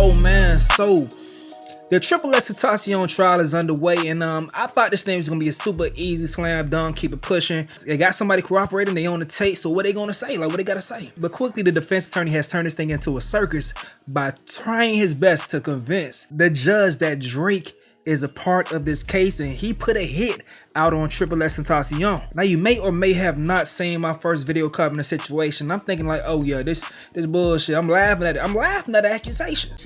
Yo man, so the Xxxtentacion trial is underway, and I thought this thing was gonna be a super easy slam dunk, keep it pushing. They got somebody cooperating, they on the tape, so what they gonna say? Like, what they gotta say? But quickly, the defense attorney has turned this thing into a circus by trying his best to convince the judge that Drake is a part of this case, and he put a hit out on Xxxtentacion. Now, you may or may have not seen my first video covering the situation. I'm thinking like, oh yeah, this bullshit. I'm laughing at it. I'm laughing at the accusations.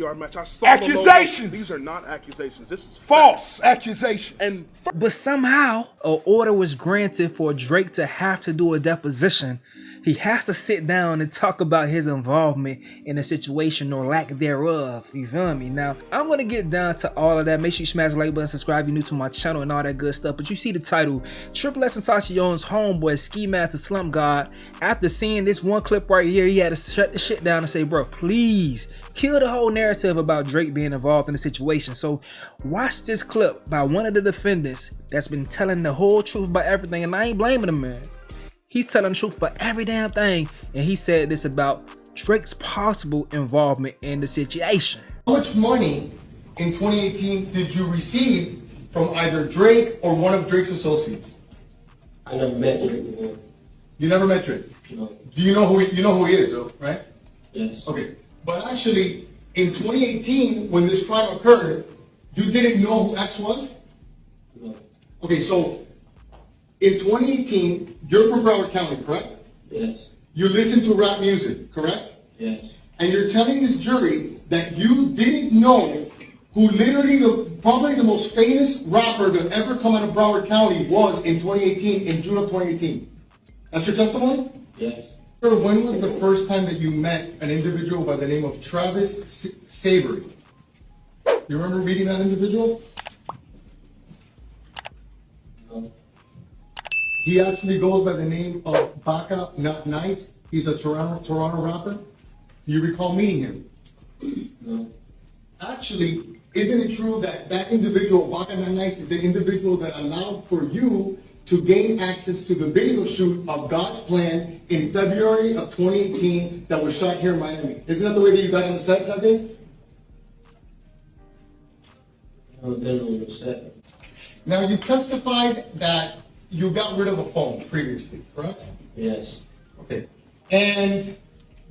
Accusations! These are not accusations. This is false accusations. But somehow, an order was granted for Drake to have to do a deposition. He has to sit down and talk about his involvement in the situation or lack thereof. You feel me? Now, I'm going to get down to all of that. Make sure you smash the like button, subscribe if you're new to my channel and all that good stuff. But you see the title, Xxxtentacion's homeboy, Ski Master Slump God. After seeing this one clip right here, he had to shut the shit down and say, bro, please kill the whole narrative about Drake being involved in the situation. So watch this clip by one of the defendants that's been telling the whole truth about everything. And I ain't blaming him, man. He's telling the truth about every damn thing, and he said this about Drake's possible involvement in the situation. How much money in 2018 did you receive from either Drake or one of Drake's associates? I never met Drake before. You never met Drake? No. Do you know who he is, though, right? Yes. Okay, but actually, in 2018, when this crime occurred, you didn't know who X was? No. Okay, so in 2018, you're from Broward County, correct? Yes. You listen to rap music, correct? Yes. And you're telling this jury that you didn't know who literally probably the most famous rapper to ever come out of Broward County was in 2018, in June of 2018. That's your testimony? Yes. Sir, when was the first time that you met an individual by the name of Travis Savory? You remember meeting that individual? No. He actually goes by the name of Baka Not Nice. He's a Toronto rapper. Do you recall meeting him? No. Actually, isn't it true that that individual, Baka Not Nice, is the individual that allowed for you to gain access to the video shoot of God's Plan in February of 2018 that was shot here in Miami? Isn't that the way that you got on the set that day? I've been on the set. Now, you testified that you got rid of a phone previously, correct? Yes. Okay. And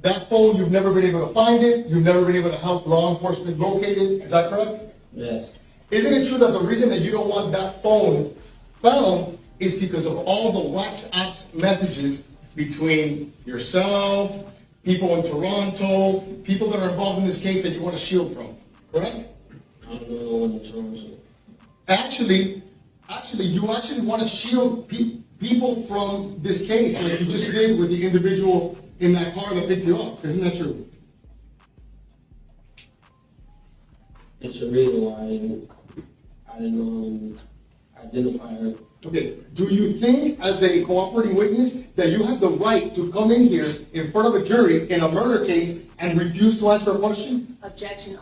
that phone, you've never been able to find it. You've never been able to help law enforcement locate it. Is that correct? Yes. Isn't it true that the reason that you don't want that phone found is because of all the WhatsApp messages between yourself, people in Toronto, people that are involved in this case that you want to shield from, correct? I don't know in Toronto. Actually, you actually want to shield people from this case, like you just did with the individual in that car that picked you up. Isn't that true? It's a reason why I didn't identify her. Okay. Do you think, as a cooperating witness, that you have the right to come in here in front of a jury in a murder case and refuse to answer a question? Objection.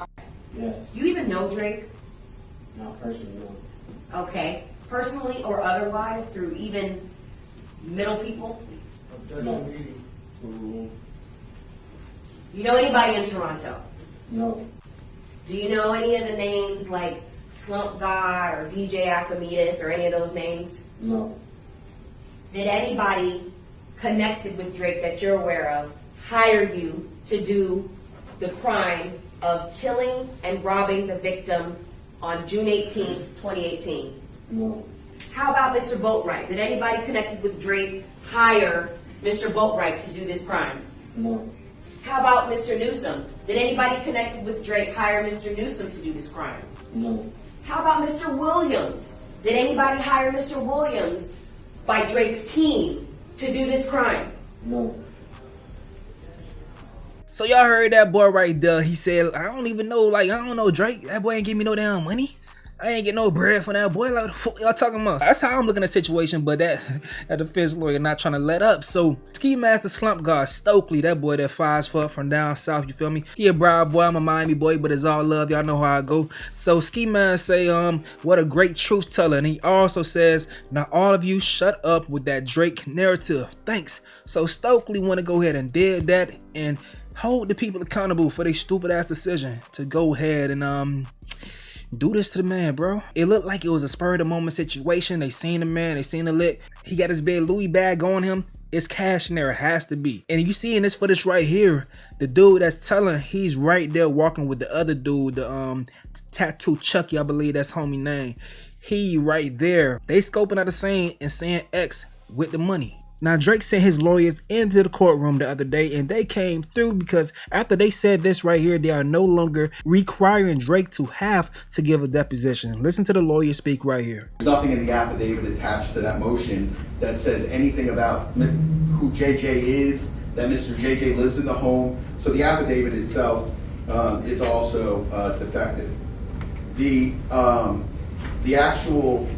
Yes. You even know Drake? Not personally, no. Okay. Personally or otherwise, through even middle people? No. You know anybody in Toronto? No. Do you know any of the names like Slump God or DJ Archimedes or any of those names? No. Did anybody connected with Drake that you're aware of hire you to do the crime of killing and robbing the victim on June 18, 2018? No. How about Mr. Boatwright? Did anybody connected with Drake hire Mr. Boatwright to do this crime? No. How about Mr. Newsom? Did anybody connected with Drake hire Mr. Newsom to do this crime? No. How about Mr. Williams? Did anybody hire Mr. Williams by Drake's team to do this crime? No. So y'all heard that boy right there. He said, I don't even know, like, I don't know Drake. That boy ain't give me no damn money. I ain't get no bread from that boy. Like, what the fuck y'all talking about? That's how I'm looking at the situation, but that defense lawyer not trying to let up. So, Ski Master Slump God Stokely, that boy that 5'4" from down south, you feel me? He a Broward boy, I'm a Miami boy, but it's all love. Y'all know how I go. So, Ski Man say, what a great truth teller. And he also says, now all of you shut up with that Drake narrative. Thanks. So, Stokely want to go ahead and did that and hold the people accountable for their stupid ass decision to go ahead and do this to the man, bro. It looked like it was a spur of the moment situation. They seen the man, they seen the lick. He got his big Louis bag on him. It's cash in there, it has to be. And you see in this footage right here, the dude that's telling, he's right there walking with the other dude, the Tattoo Chucky, I believe that's homie name. He right there. They scoping out the scene and saying X with the money. Now Drake sent his lawyers into the courtroom the other day and they came through because after they said this right here, they are no longer requiring Drake to have to give a deposition. Listen to the lawyer speak right here. There's nothing in the affidavit attached to that motion that says anything about who JJ is, that Mr. JJ lives in the home. So the affidavit itself is also defective. The actual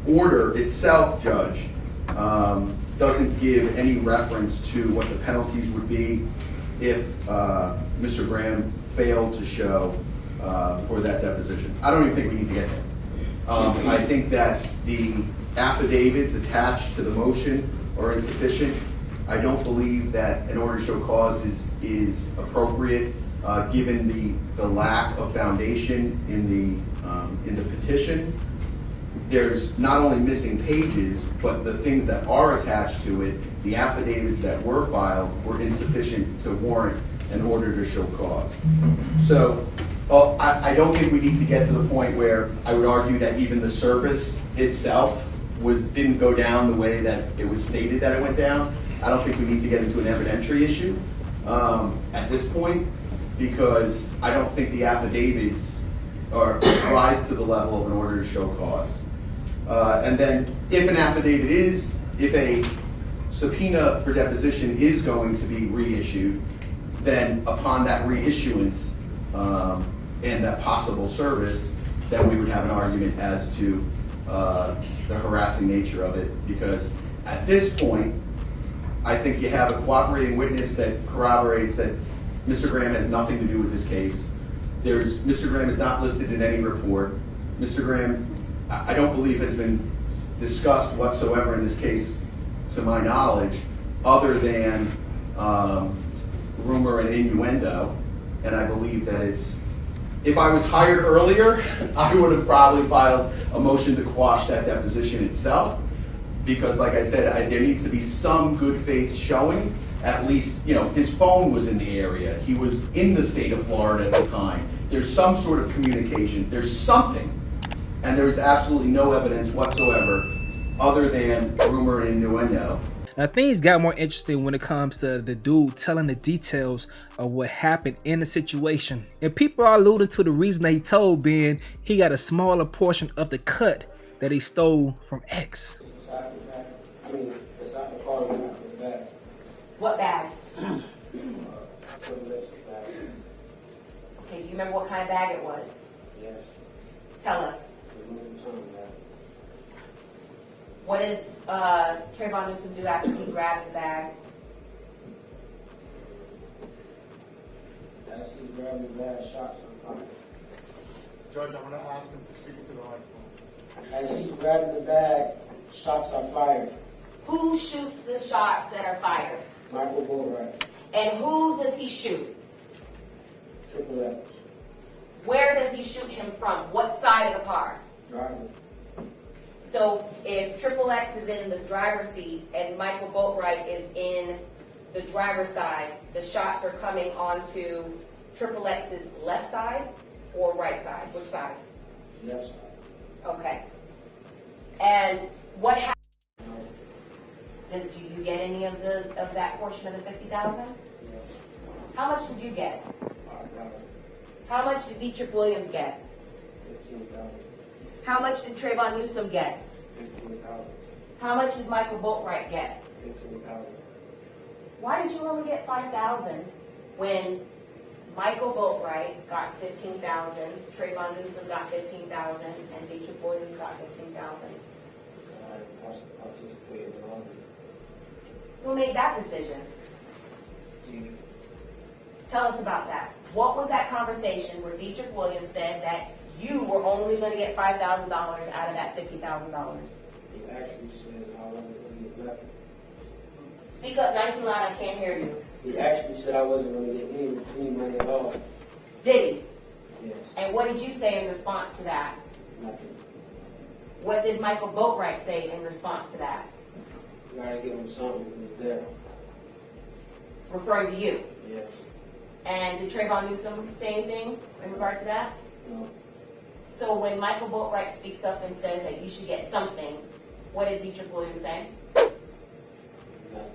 order itself, Judge, doesn't give any reference to what the penalties would be if Mr. Graham failed to show for that deposition. I don't even think we need to get there. I think that the affidavits attached to the motion are insufficient. I don't believe that an order to show cause is appropriate given the lack of foundation in the petition. There's not only missing pages, but the things that are attached to it, the affidavits that were filed, were insufficient to warrant an order to show cause. So I don't think we need to get to the point where I would argue that even the service itself didn't go down the way that it was stated that it went down. I don't think we need to get into an evidentiary issue at this point, because I don't think the affidavits rise to the level of an order to show cause. And then if a subpoena for deposition is going to be reissued, then upon that reissuance and that possible service, then we would have an argument as to the harassing nature of it. Because at this point, I think you have a cooperating witness that corroborates that Mr. Graham has nothing to do with this case. Mr. Graham is not listed in any report. Mr. Graham, I don't believe has been discussed whatsoever in this case, to my knowledge, other than rumor and innuendo. And I believe that if I was hired earlier, I would have probably filed a motion to quash that deposition itself. Because like I said, there needs to be some good faith showing. At least, his phone was in the area. He was in the state of Florida at the time. There's some sort of communication. There's something. And there's absolutely no evidence whatsoever other than rumor and innuendo. Now things got more interesting when it comes to the dude telling the details of what happened in the situation. And people are alluding to the reason that he told Ben he got a smaller portion of the cut that he stole from X. What bag? Okay, do you remember what kind of bag it was? Yes. Tell us. What does Trayvon Newsom do after he grabs the bag? As he grabbed the bag, shots on fire. Judge, I'm going to ask him to speak to the microphone. As he's grabbing the bag, shots are fired. Who shoots the shots that are fired? Michael Bullwright, And who does he shoot? Triple X, Where does he shoot him from? What side of the car? driver. So if Triple X is in the driver's seat and Michael Boatwright is in the driver's side, the shots are coming onto Triple X's left side or right side? Which side? Left side. Okay. And what happened? No. Do you get any of that portion of the $50,000? Yes. How much did you get? $5. How much did Dietrich Williams get? $15. How much did Trayvon Newsom get? $15. How much did Michael Boatwright get? $15. Why did you only get $5,000 when Michael Boatwright got $15,000, Trayvon Newsom got $15,000, and Dietrich Williams got $15,000? I participated in all of it. Who made that decision? Dietrich. Tell us about that. What was that conversation where Dietrich Williams said that you were only going to get $5,000 out of that $50,000? He actually said, I want to get left. Speak up nice and loud, I can't hear you. He actually said I wasn't going to get any money at all. Did he? Yes. And what did you say in response to that? Nothing. What did Michael Boatwright say in response to that? You gotta give him something. He was there. Referring to you. Yes. And did Trayvon Newsom say anything in regard to that? No. So when Michael Boatwright speaks up and says that you should get something, what did Dietrich Williams say? Nothing.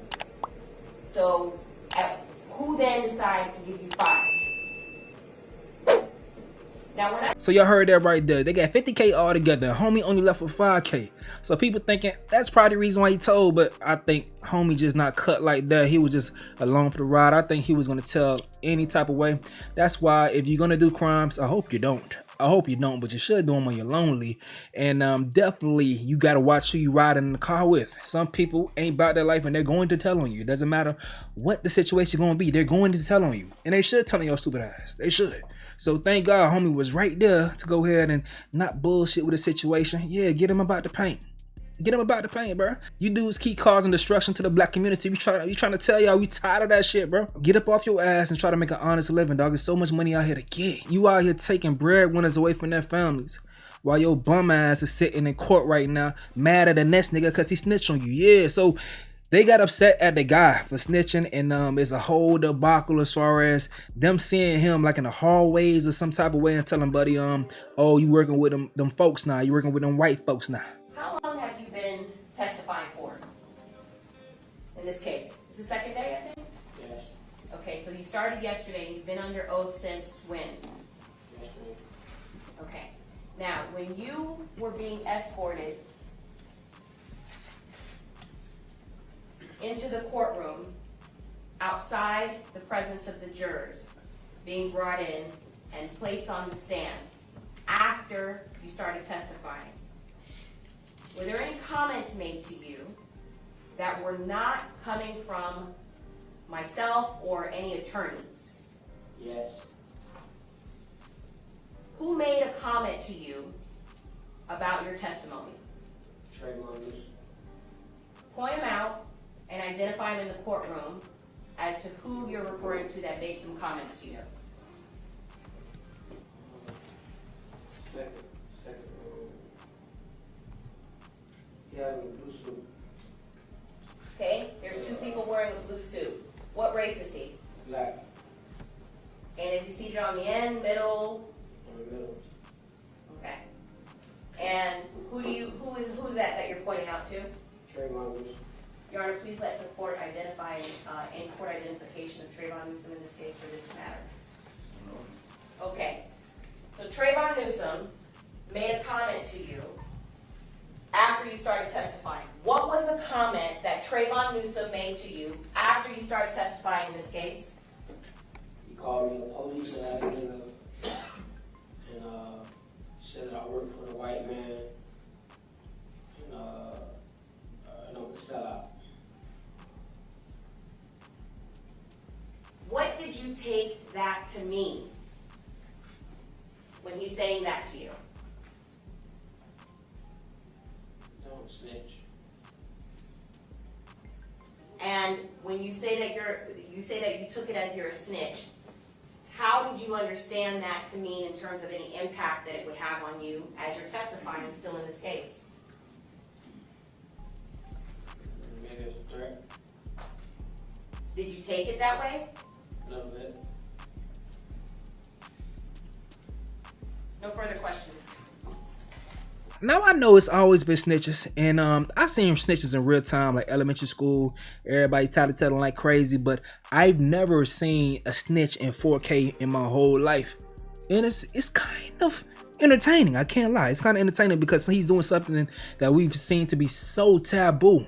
So who then decides to give you 5? Now when I So y'all heard that right there. They got 50K all together. Homie only left with 5K. So people thinking that's probably the reason why he told, but I think homie just not cut like that. He was just along for the ride. I think he was gonna tell any type of way. That's why if you're gonna do crimes, I hope you don't. I hope you don't, but you should do them when you're lonely. And definitely you gotta watch who you riding in the car with. Some people ain't about their life and they're going to tell on you. It doesn't matter what the situation gonna be, they're going to tell on you. And they should tell on your stupid ass. They should. So thank God homie was right there to go ahead and not bullshit with the situation. Yeah, get him about the paint. Get him about the paint, bro. You dudes keep causing destruction to the black community. We trying to tell y'all we tired of that shit, bro. Get up off your ass and try to make an honest living, dog. There's so much money out here to get. You out here taking breadwinners away from their families, while your bum ass is sitting in court right now, mad at the next nigga because he snitched on you. Yeah, so they got upset at the guy for snitching, and it's a whole debacle as far as them seeing him like in the hallways or some type of way and telling buddy, oh, you working with them folks now. You working with them white folks now. How long have you been testifying for in this case? It's the second day, I think? Yes. Okay, so you started yesterday. You've been under oath since when? Yesterday. Okay. Now, when you were being escorted into the courtroom, outside the presence of the jurors, being brought in and placed on the stand after you started testifying, were there any comments made to you that were not coming from myself or any attorneys? Yes. Who made a comment to you about your testimony? Trayvon Newsom. Point them out and identify them in the courtroom as to who you're referring to that made some comments to you. Second. He had a blue suit. Okay, there's 2 people wearing a blue suit. What race is he? Black. And is he seated on the end, middle? In the middle. Okay. And who's that you're pointing out to? Trayvon Newsom. Your Honor, please let the court identify any court identification of Trayvon Newsom in this case for this matter. Okay. So Trayvon Newsom made a comment to you after you started testifying. What was the comment that Trayvon Newsom made to you after you started testifying in this case? He called me a police ass nigga and said that I work for the white man and I'm a sellout. What did you take that to mean when he's saying that to you? Don't snitch. And when you say that you took it as you're a snitch, how did you understand that to mean in terms of any impact that it would have on you as you're testifying still in this case? Maybe it's a threat. Did you take it that way? A little bit. No further questions. Now I know it's always been snitches, and I've seen snitches in real time, like elementary school. Everybody telling like crazy, but I've never seen a snitch in 4K in my whole life, and it's kind of entertaining. I can't lie, it's kind of entertaining because he's doing something that we've seen to be so taboo.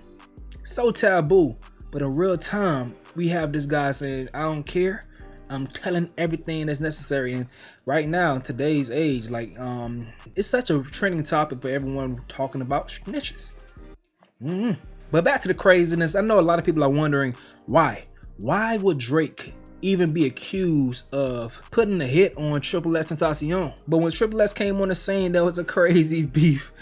But in real time, we have this guy saying, "I don't care. I'm telling everything that's necessary." And right now, in today's age, like it's such a trending topic for everyone talking about snitches. But back to the craziness. I know a lot of people are wondering why would Drake even be accused of putting a hit on Xxxtentacion? But when Xxx came on the scene, there was a crazy beef.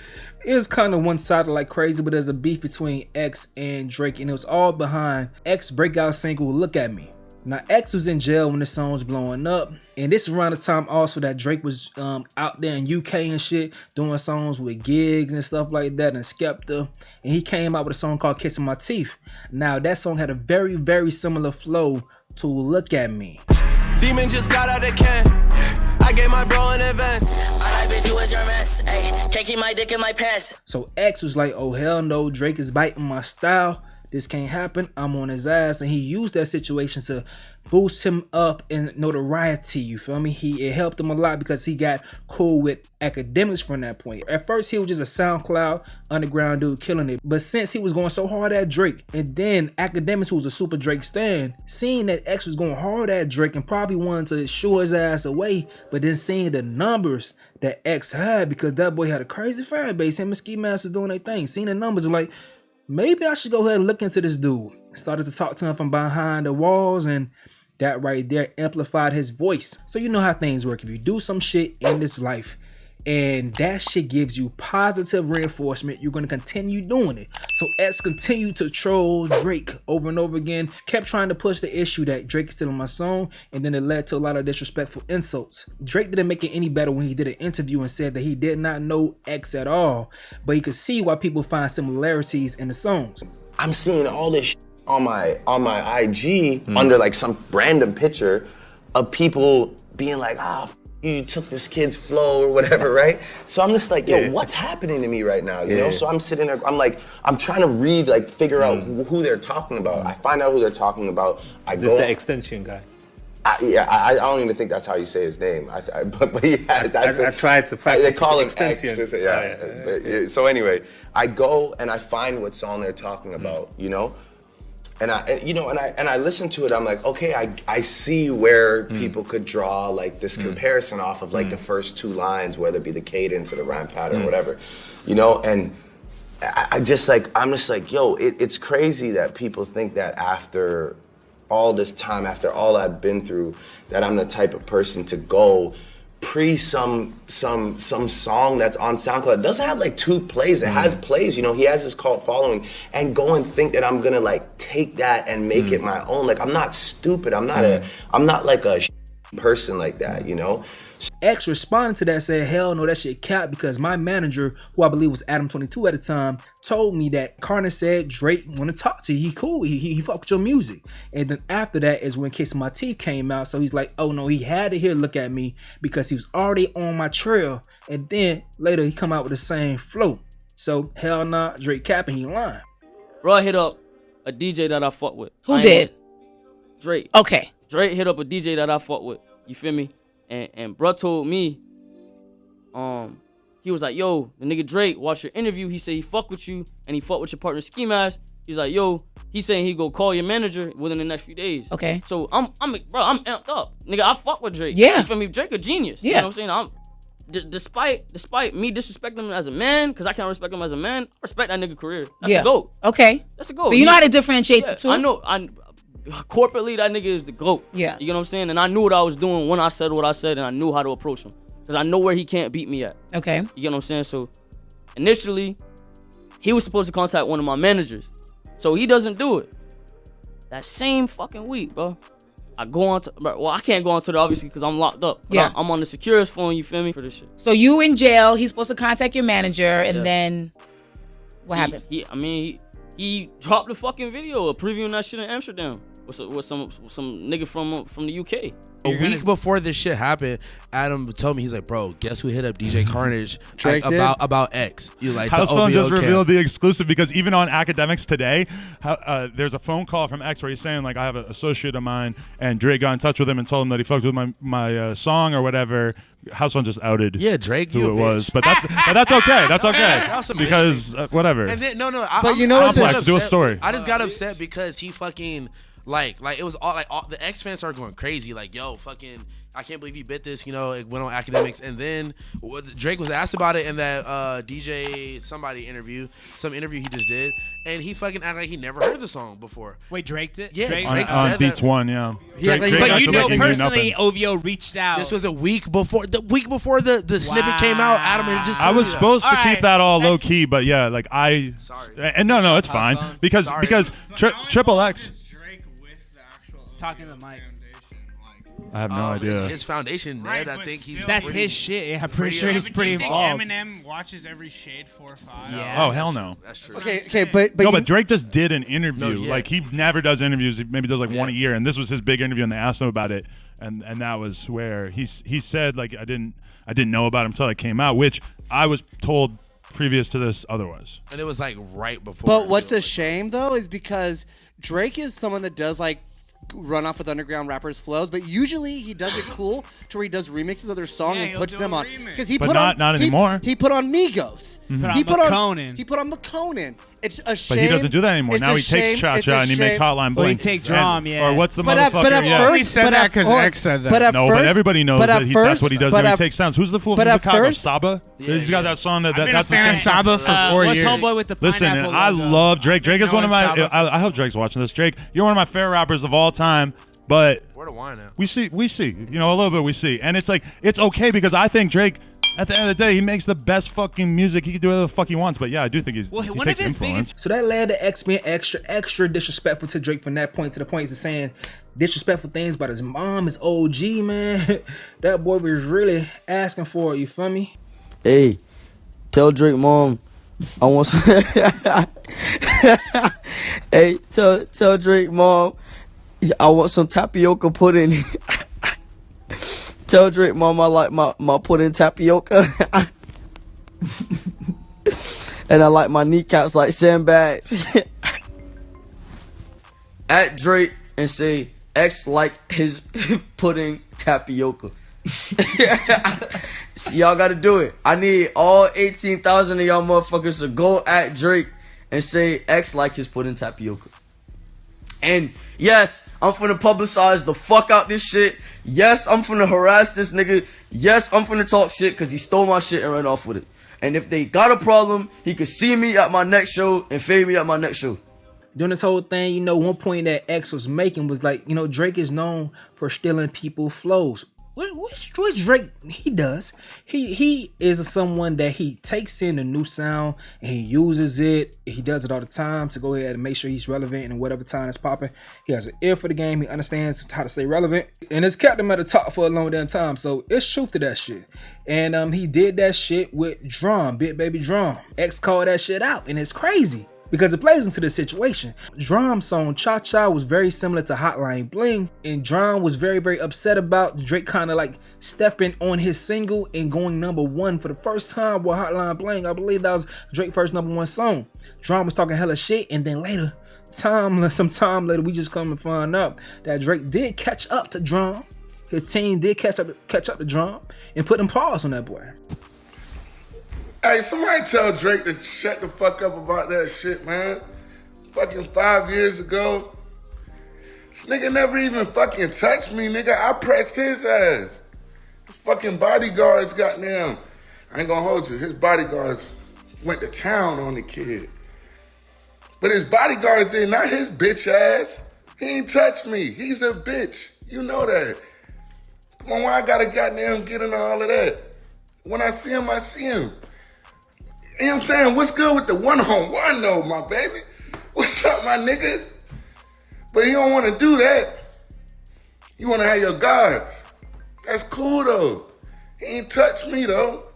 It was kind of one-sided like crazy, but there's a beef between X and Drake, and it was all behind X breakout single "Look at Me." Now, X was in jail when the song was blowing up, and this is around the time also that Drake was out there in UK and shit, doing songs with Gigs and stuff like that, and Skepta, and he came out with a song called Kissing My Teeth. Now, that song had a very, very similar flow to Look At Me. Demon just got out of can. I gave my bro an advance. I bitch, you was your mess. Ay, can't keep my dick in my pants. So X was like, oh hell no, Drake is biting my style. This can't happen. I'm on his ass. And he used that situation to boost him up in notoriety. You feel me? It helped him a lot because he got cool with academics from that point. At first, he was just a SoundCloud underground dude killing it. But since he was going so hard at Drake, and then academics, who was a super Drake stan, seeing that X was going hard at Drake and probably wanted to shoo his ass away, but then seeing the numbers that X had, because that boy had a crazy fan base, him and Ski Mask doing their thing, seeing the numbers, like, maybe I should go ahead and look into this dude. Started to talk to him from behind the walls, and that right there amplified his voice. So you know how things work. If you do some shit in this life and that shit gives you positive reinforcement, you're going to continue doing it. So X continued to troll Drake over and over again, kept trying to push the issue that Drake is stealing my song, and then it led to a lot of disrespectful insults. Drake didn't make it any better when he did an interview and said that he did not know X at all, but he could see why people find similarities in the songs. I'm seeing all this shit on my IG under like some random picture of people being like, you took this kid's flow or whatever, right? So I'm just like, yo, what's happening to me right now, you know? So I'm sitting there, I'm trying to read, like, figure out who they're talking about. I find out who they're talking about. Is this the Xxxtentacion guy? I don't even think that's how you say his name. But yeah, that's I tried to practice. They call him Xxxtentacion. X. So anyway, I go and I find what song they're talking about, you know? And I listen to it, I'm like, okay, I see where people could draw like this comparison off of like the first two lines, whether it be the cadence or the rhyme pattern or whatever, you know? And I'm just like, yo, it's crazy that people think that after all this time, after all I've been through, that I'm the type of person to go pre some song that's on SoundCloud. It doesn't have like 2 plays. It has plays, you know, he has his cult following, and go and think that I'm gonna like take that and make it my own. Like, I'm not stupid. I'm not like a person like that, you know? X responded to that, said, hell no, that shit cap, because my manager, who I believe was Adam22 at the time, told me that Carter said Drake want to talk to you. He cool. He fuck with your music. And then after that is when Kissing My Teeth came out. So he's like, oh no, he had to hear Look At Me because he was already on my trail. And then later he come out with the same flow. So hell nah, Drake capping, he lying. Bro, hit up a DJ that I fuck with. Who did? Drake. Okay. Drake hit up a DJ that I fuck with. You feel me? And bro told me, he was like, yo, the nigga Drake watched your interview. He said he fuck with you and he fuck with your partner Ski Mask. He's like, yo, he's saying he go call your manager within the next few days. Okay. So I'm amped up. Nigga, I fuck with Drake. Yeah. You feel me? Drake a genius. Yeah. You know what I'm saying? Despite me disrespecting him as a man, because I can't respect him as a man, I respect that nigga career. That's a GOAT. Okay. That's a GOAT. So you know how to differentiate the two? I know. Corporately, that nigga is the GOAT. Yeah. You know what I'm saying? And I knew what I was doing when I said what I said, and I knew how to approach him. Because I know where he can't beat me at. Okay. You get what I'm saying? So, initially, he was supposed to contact one of my managers. So, he doesn't do it. That same fucking week, bro, I go on to, well, I can't go on to it, obviously, because I'm locked up. But yeah. I'm on the securest phone, you feel me, for this shit. So, you in jail, he's supposed to contact your manager, and then what happened? He dropped the fucking video of previewing that shit in Amsterdam with some nigga from the UK. A week before this shit happened, Adam told me, he's like, bro, guess who hit up DJ Carnage about X? You like House the Phone OVO just revealed the exclusive, because even on Academics today, there's a phone call from X where he's saying, like, I have an associate of mine, and Drake got in touch with him and told him that he fucked with my song or whatever. House Phone just outed Drake, who it was, but that's okay. That's okay because whatever. And then but you know, complex. Do a story. I just got upset because he fucking. Like it was all the X fans started going crazy. Like, yo, fucking, I can't believe he bit this. You know, it went on Academics, and then Drake was asked about it in that DJ somebody interview, some interview he just did, and he fucking acted like he never heard the song before. Wait, Drake did? Yeah, Drake on Beats One, yeah. Drake but you know personally, OVO reached out. This was a week before the snippet came out. Adam had just. I was supposed to keep that all low key, but yeah, like And no, it's fine because Triple X. talking to the mic. I have no idea. His foundation, Ned. I think he's. That's pretty, his shit. Yeah, I'm pretty sure he's pretty You think involved. Eminem watches every Shade 4 or 5? Yeah. Oh hell no. That's true. Okay, but No, you- but Drake just did an interview. No, yeah. Like he never does interviews. He maybe does like one a year, and this was his big interview. And they asked him about it, and that was where he said like I didn't know about him until it came out, which I was told previous to this otherwise. And it was like right before. But what's a shame though is because Drake is someone that does like run off with underground rappers' flows, but usually he does it cool to where he does remixes of their song and he'll puts do them a on. remix. Because he But put not anymore. He put on Migos. He put McConan. on McConan. It's a shame. But he doesn't do that anymore. It's Now a he takes shame. Cha It's a Cha and he makes shame. Hotline Well, he Bling. takes Drum, yeah. Or what's the But motherfucker? at yeah. first, said that 'cause X said that. But everybody knows but that at that's what he does but now. He at- takes sounds. Who's the fool but from at Chicago? first- Saba? He's got that song I've been a that's the fan same of Saba for 4 what's years. homeboy with the Listen, pineapple I logo? love Drake. Drake is one of my. knowing Saba I hope Drake's watching this. Drake, you're one of my favorite rappers of all time. But Where the wine at? we see, you know, a little bit we see, and it's like it's okay because I think Drake, at the end of the day, he makes the best fucking music. He can do whatever the fuck he wants. But yeah, I do think he one of takes his influence. So that led to X being extra disrespectful to Drake from that point to the point of saying disrespectful things about his mom, his OG, man. That boy was really asking for it, you feel me? Hey, tell Drake mom I want some. Hey, tell Drake mom I want some tapioca pudding. Tell Drake mom I like my pudding tapioca. And I like my kneecaps like sandbags. At Drake and say X like his pudding tapioca. See, y'all gotta do it. I need all 18,000 of y'all motherfuckers to go at Drake and say X like his pudding tapioca. And yes, I'm finna publicize the fuck out this shit. Yes, I'm finna harass this nigga. Yes, I'm finna talk shit because he stole my shit and ran off with it. And if they got a problem, he could see me at my next show and fade me at my next show. During this whole thing, you know, one point that X was making was like, you know, Drake is known for stealing people's flows. Which Drake, he does. He is someone that he takes in a new sound and he uses it. He does it all the time to go ahead and make sure he's relevant in whatever time it's popping. He has an ear for the game. He understands how to stay relevant. And it's kept him at the top for a long damn time. So it's truth to that shit. And he did that shit with Drum, Big Baby Drum. X called that shit out and it's crazy. Because it plays into the situation. Drum's song Cha Cha was very similar to Hotline Bling, and Drum was very, very upset about Drake kind of like stepping on his single and going #1 for the first time with Hotline Bling. I believe that was Drake's first #1 song. Drum was talking hella shit, and then later, some time later, we just come to find out that Drake did catch up to Drum. His team did catch up to Drum and put them paws on that boy. Hey, somebody tell Drake to shut the fuck up about that shit, man. Fucking 5 years ago. This nigga never even fucking touched me, nigga. I pressed his ass. His fucking bodyguards, goddamn. I ain't gonna hold you. His bodyguards went to town on the kid. But his bodyguards did, not his bitch ass. He ain't touched me. He's a bitch. You know that. Come on, why I gotta goddamn get into all of that? When I see him, I see him. You know what I'm saying? What's good with the one-on-one though, my baby? What's up, my nigga? But he don't want to do that. You want to have your guards. That's cool though. He ain't touched me though.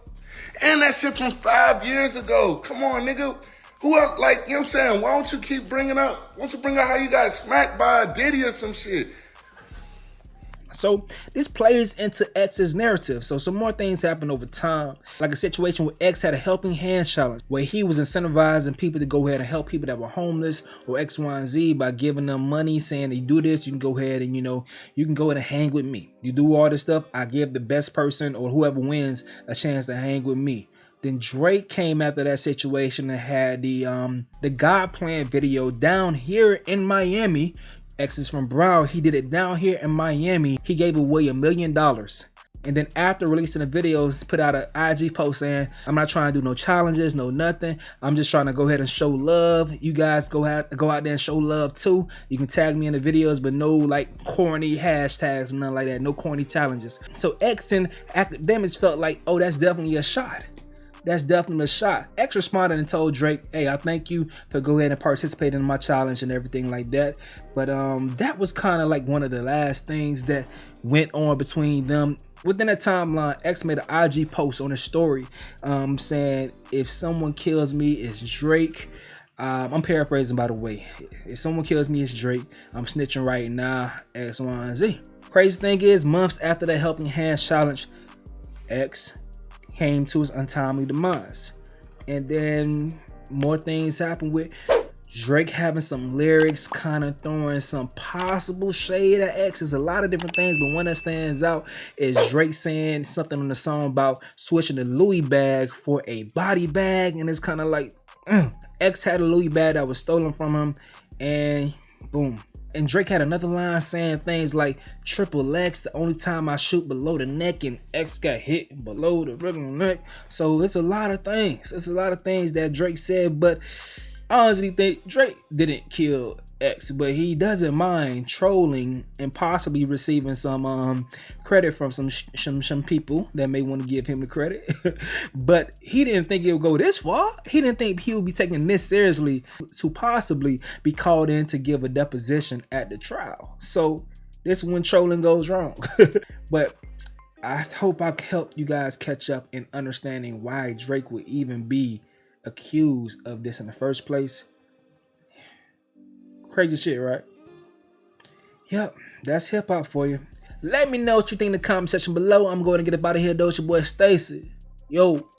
And that shit from 5 years ago. Come on, nigga. Who else, like, you know what I'm saying? Why don't you keep bringing up, why don't you bring up how you got smacked by a Diddy or some shit? So this plays into X's narrative. So some more things happen over time. Like a situation where X had a helping hand challenge where he was incentivizing people to go ahead and help people that were homeless or X, Y, and Z by giving them money, saying, you do this, you can go ahead and, you know, you can go ahead and hang with me. You do all this stuff, I give the best person or whoever wins a chance to hang with me. Then Drake came after that situation and had the God Plan video down here in Miami. X is from Broward. He did it down here in Miami. He gave away $1 million. And then after releasing the videos, put out an IG post saying, I'm not trying to do no challenges, no nothing. I'm just trying to go ahead and show love. You guys go out there and show love too. You can tag me in the videos, but no like corny hashtags, nothing like that. No corny challenges. So X and academics felt like, oh, that's definitely a shot. that's definitely a shot. X responded and told Drake, hey, I thank you for go ahead and participating in my challenge and everything like that. But that was kind of like one of the last things that went on between them. Within that timeline, X made an IG post on his story saying, if someone kills me, it's Drake. I'm paraphrasing, by the way. If someone kills me, it's Drake. I'm snitching right now, X, Y, and Z. Crazy thing is, months after the Helping Hands challenge, X came to his untimely demise. And then more things happened with Drake having some lyrics kind of throwing some possible shade at X. There's a lot of different things, but one that stands out is Drake saying something on the song about switching the Louis bag for a body bag. And it's kind of like, X had a Louis bag that was stolen from him, and boom. And Drake had another line saying things like triple X, the only time I shoot below the neck, and X got hit below the regular neck. So it's a lot of things. It's a lot of things that Drake said, but I honestly think Drake didn't kill X, but he doesn't mind trolling and possibly receiving some credit from some people that may want to give him the credit. But he didn't think it would go this far. He didn't think he would be taken this seriously to possibly be called in to give a deposition at the trial. So this is when trolling goes wrong. But I hope I helped you guys catch up in understanding why Drake would even be accused of this in the first place. Crazy shit, right? Yep, that's hip hop for you. Let me know what you think in the comment section below. I'm going to get up out of here, though. It's your boy Stacie. Yo.